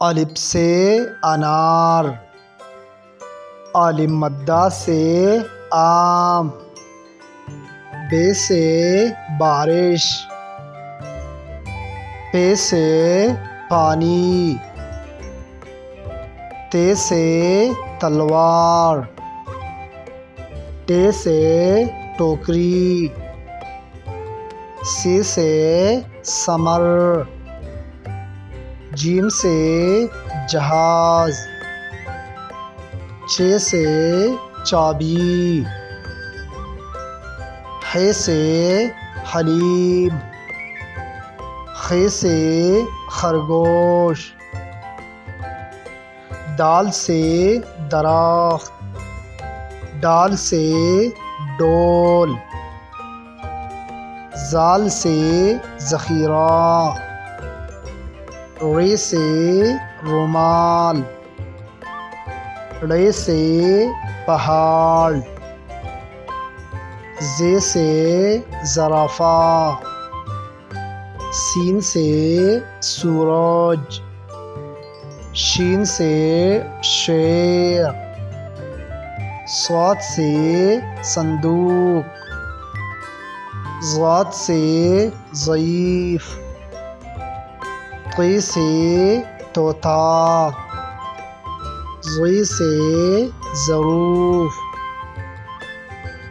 الف سے انار، عالم مدہ سے آم، بے سے بارش، پے سے پانی، تے سے تلوار، ٹے سے ٹوکری، سی سے ثمر، جیم سے جہاز، چے سے چابی، حے سے حلیم، خے سے خرگوش، دال سے درخت، ڈال سے ڈول، زال سے ذخیرہ، رے سے رومال، ڑے سے پہاڑ، زے سے زرافہ، سین سے سورج، شین سے شیر، صاد سے صندوق، ضاد سے ضعیف، طی سے طوطا، ضی سے ظروف،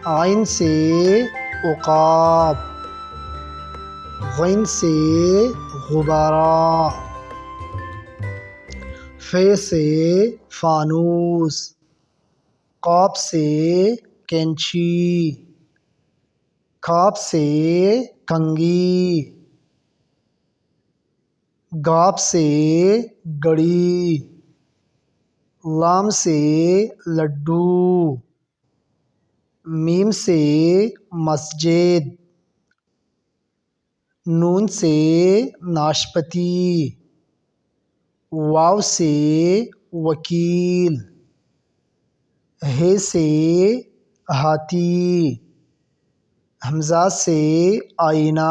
عین سے عقاب، غین سے غبارہ، فے سے فانوس، قاف سے کینچی، کاف سے کنگھی، گاف سے گڑی، لام سے لڈو، میم سے مسجد، نون سے ناشپتی، واو سے وکیل، ہے سے ہاتھی، حمزہ سے آئینہ،